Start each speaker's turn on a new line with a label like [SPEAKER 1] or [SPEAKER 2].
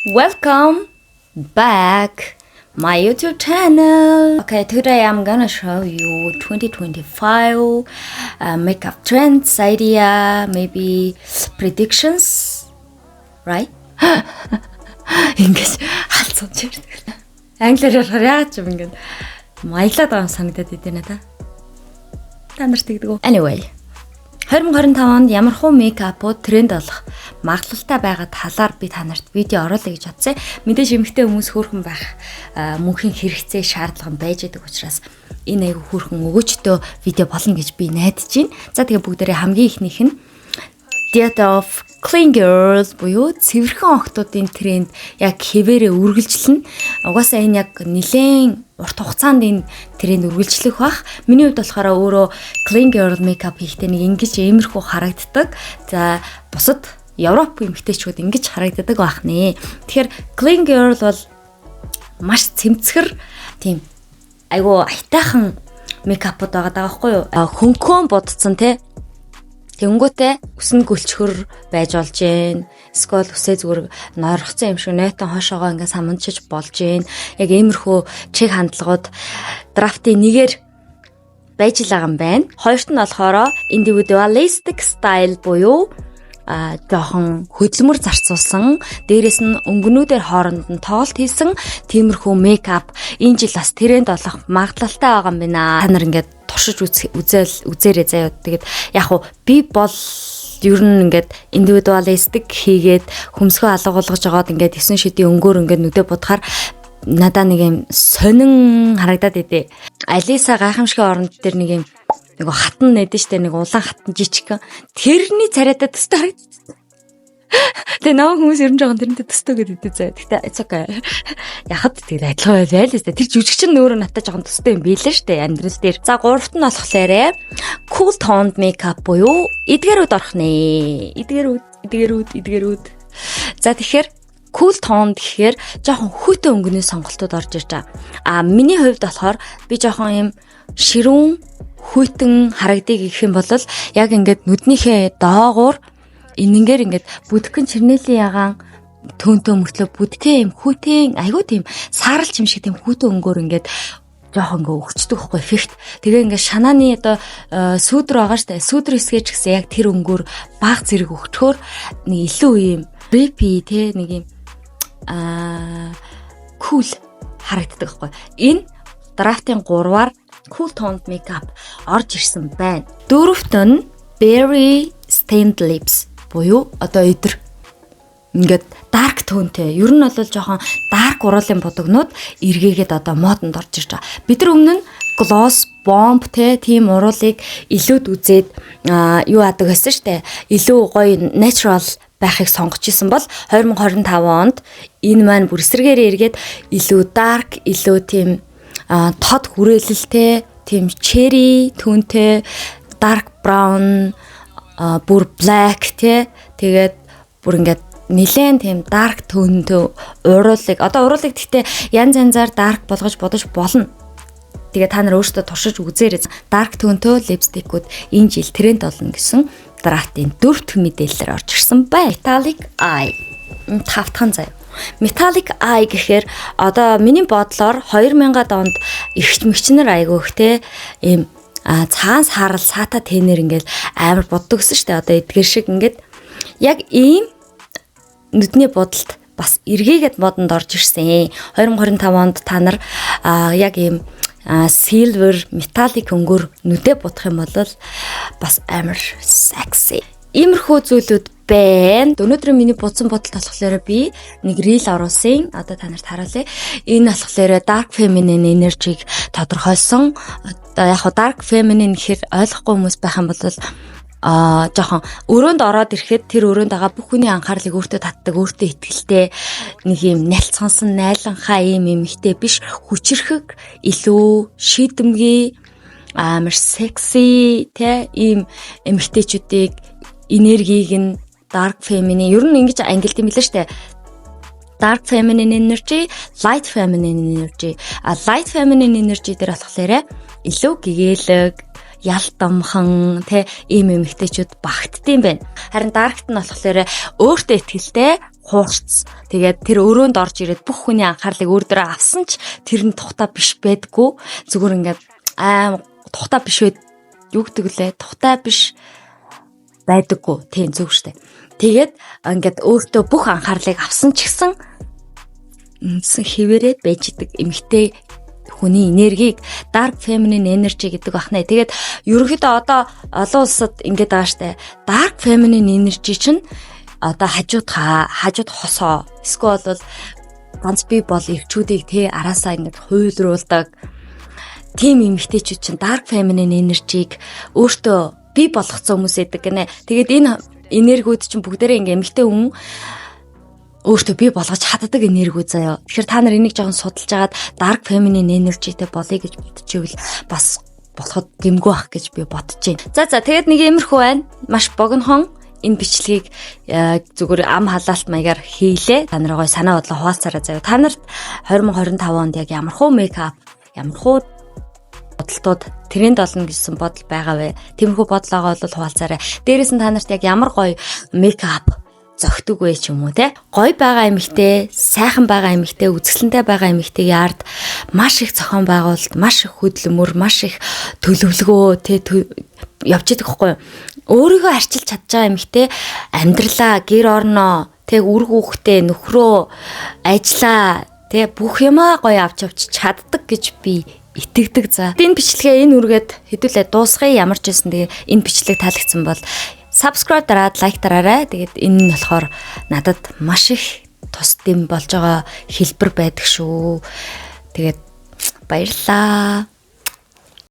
[SPEAKER 1] Welcome back my YouTube channel. Okay, today I'm gonna show you 2025 makeup trends, idea, maybe predictions, right? Ингэж халцууч. Англиар яагаад ч юм ингэ маялаад байгаа санагдаад идэв надаа. Та нарт тэгдэг үү? Anyway, 2025 онд ямар хуу мейкапууд тренд болох магадлалтай байгаа талаар би та нарт видео оруулъя гэж бодсон. Мэдээж эмэгтэй хүмүүс хөөрхөн байх мөнхийн хэрэгцээ шаардлага байж байгаа учраас энэ айгу хөөрхөн өгөөчтөө видео болно гэж би найдаж байна. За тэгээ бүгдээрээ хамгийн ихнийх нь Diet of Clean Girls буюу цэвэрхэн охтуудын тренд яг хэвээрээ үргэлжлэнэ. Угаасаа энэ яг нэлээд урт хугацаанд энэ тренд үргэлжлэх бах. Миний хувьд болохоор өөрөө Clean Girl makeup хийхдээ нэг ингэж иймэрхүү харагддаг. За бусад Европ эмэгтэйчүүд ингэж харагддаг байх нэ. Тэгэхээр Clean Girl бол маш цэмцгэр тийм айгу айтайхан мейкапууд байгаа даа байхгүй юу? Хөнкөн бодцсон те. Тэнгүүтээ үсэн гөлчхөр байж болж гин. Эсвэл үсээ зүгээр нойрхцсан юм шиг нейтон хоошоогоо ингээ саманчиж болж гин. Яг иймэрхүү чиг хандлагууд драфтын нэгээр байж л байгаа юм байна. Хоёрт нь болохоор individualistic style буюу жоохон хөдөлмөр зарцуулсан, дээрэс нь өнгөнүүдээр хооронд нь тоглолт хийсэн тиймэрхүү мейкап энэ жил бас тренд болох магадлалтай байгаа юм байна. Та нар ингээд туршиж үзээрэй заяа. Тэгээд яг уу би бол ер нь ингээд индивидуалистик хийгээд хөмсгөө алга болгож жагаад ингээд 9 шидийн өнгөөр ингээд нүдэ бодохоор надаа нэг юм сонин харагдаад идэв. Алиса гайхамшигын оронд дээр нэг юм нөгөө хатан нэдэн штэ нэг улаан хатан жижиг. Тэрний царайтай төстэй харагдсан. Тэгээ нөө хүмүүс ер нь жоохон тэрнтэй төстэй гэдэг заа. Гэхдээ it's okay. Яхад тэр адилхан байл л өстэй. Тэр жүжигч нь өөрөө надад жоохон төстэй юм билээ штэ амьдрал дээр. За гуравт нь болохоор cool toned makeup буюу эдгэрүүд орох нэ. Эдгэрүүд. За тэгэхээр cool toned гэхээр жоохон хөтө өнгөний сонголтууд орж ирж байгаа. Миний хувьд болохоор би жоохон юм ширүүн хүйтэн харагдгийг гэх юм бол яг ингээд нүднийхээ доогуур энэнгээр ингээд бүдгэн чирнэлийн ягаан төөнтөө мөртлөө бүдгэн юм хүйтэн айгуу тийм сааралч юм шиг тийм хүйтэн өнгөөр ингээд жоохон ингээ өгчдөг байхгүй эффект. Тэгээ ингээ шанааны одоо сүүдэр байгаа штэ. Сүүдэр хэсгээ ч гэсэн яг тэр өнгөөр баг зэрэг өгчхөөр нэг илүү юм creepy те нэг юм cool харагддаг байхгүй. Энэ драфтын 3-аар cool toned makeup орж ирсэн байна. Дөрөвт нь berry stained lips буюу одоо эдэр ингээд dark toneтэй. Ер нь бол жоохон dark уруулын будагнууд эргээгээд одоо модонд орж ирж байгаа. Бид нар өмнө нь gloss bomb те тийм уруулыг илүүд үзээд юу адаг гэсэн штэ. Илүү гоё natural байхыг сонгож исэн бол 2025 онд энэ маань бүр эсрэгээр эргээд илүү dark, илүү тийм тод хүрээлэлтэй, тийм cherry түүнтэй, dark brown, бүр black те. Тэгээд бүр ингээд нэлээд тийм dark төнтэй уруулыг гэхдээ янз янзаар dark болгож бодож болно. Тэгээ та нар өөрсдөө туршиж үзээрэй. Dark төнтэй липстикүүд энэ жил тренд болно гэсэн драфтын 4-р мэдээлэлээр орж ирсэн байна. Metallic eye. Тавтхан заяа. Metallic eye гэхээр одоо миний бодлоор 2000-ад онд ихч мэгчнэр айгүйх те ийм цаанс харал саата тэнэр ингээд амар боддог гэсэн штэ. Одоо эдгэр шиг ингээд яг ийм нүдний бодолд бас эргээгээд модонд орж ирсэн. 2025 онд та нар яг ийм silver metallic өнгөөр нүдэ бодох юм бол бас амар sexy. Иймэрхүү зүйлүүд байна. Өнөөдөр миний бодсон бодолд болохоор би нэг reel оруулсан. Одоо та нарт харуулъя. Энэ болохоор dark feminine energy-г тодорхойлсон. Одоо яг dark feminine гэхээр ойлгохгүй хүмүүс байх юм бол жоохон өрөөнд ороод ирэхэд тэр өрөөнд байгаа бүх хүний анхаарлыг өөртөө татдаг, өөртөө итгэлтэй нэг юм нялцгансан найланхаа юм эмэгтэй биш, хүчрэхэг, илүү шийдэмгий, амар секси те ийм эмэгтэйчүүдийг энергийг нь dark feminine ер нь ингэж ангилд юм билээ штэ. Dark feminine energy, light feminine energy. Light feminine energy дээр болохоор илүү гэгээлэг, ялтамхан те ийм эмэгтэйчүүд багтдсан байна. Харин dark нь болохоор өөртөө итгэлтэй, хуурц. Тэгээд тэр өрөөнд орж ирээд бүх хүний анхаарлыг өөр дөрөө авсан ч тэр нь тухтай биш байдгүй. Зүгээр ингээд тухтай биш байд юу гэдэг лээ. Тухтай биш байдаггүй. Тийм зөв штэ. Тэгээд ингээд өөртөө бүх анхаарлыг авсан ч гэсэн хэвээрээд байж идэг эмэгтэй хүний энергийг dark feminine energy гэдэг бахнаа. Тэгээд ерөнхийдөө одоо олон улсад ингээд байгаа штэ. Dark feminine energy чинь одоо хажууд хосоо эсвэл бол ганц би бол эрчүүдийг араасаа ингээд хуйлруулдаг тийм эмэгтэйчүүд чинь dark feminine energy-г өөртөө бий болгоцсон хүмүүс эдэг гинэ. Тэгээд энэ энергиуд чинь бүгдээрээ ингээд эмэгтэй хүн өөртөө бий болгож чаддаг энерги заяа. Тэгэхээр та нар энийг жоохон судалж агаад dark feminine energyтэй болъё гэж бодчихвэл бас болоход гэмгүй бах гэж би бодож байна. За тэгээд нэг иймэрхүү байна. Маш богинохон энэ бичлэгийг зүгээр ам халаалт маягаар хийлээ. Та нараа гой санаа бодлоо хуваалцаарай заяа. Та нарт 2025 онд яг ямархуу мейкап, ямархуу бодолтууд тренд олно гэсэн бодол байгаа вэ? Тиймэрхүү бодлоогоо бол хуваалцаарай. Дээрээс нь та нарт яг ямар гоё мейкап зөгтөг вэ ч юм уу те? Гоё байгаа эмэгтэй, сайхан байгаа эмэгтэй, үзэсгэлэнтэй байгаа эмэгтэйгийн ард маш их зохион байгуулалт, маш их хөдөлмөр, маш их төлөвлөгөө те явж идэг хэвгүй юу? Өөрийгөө арчилж чадж байгаа эмэгтэй амьдралаа, гэр орноо, тэг үр хүүхдээ, нөхрөө, ажлаа, тэг бүх юмаа гоё авч чаддаг гэж би итгэдэг за. Энэ бичлэгээ энэ үргээд хэдүүлээ дуусгая. Ямар ч байсан тэгээ энэ бичлэг таалагдсан бол subscribe дараад лайк дараарай. Тэгээд энэ нь болохоор надад маш их тус дэм болж байгаа хэлбэр байдаг шүү. Тэгээд баярлалаа.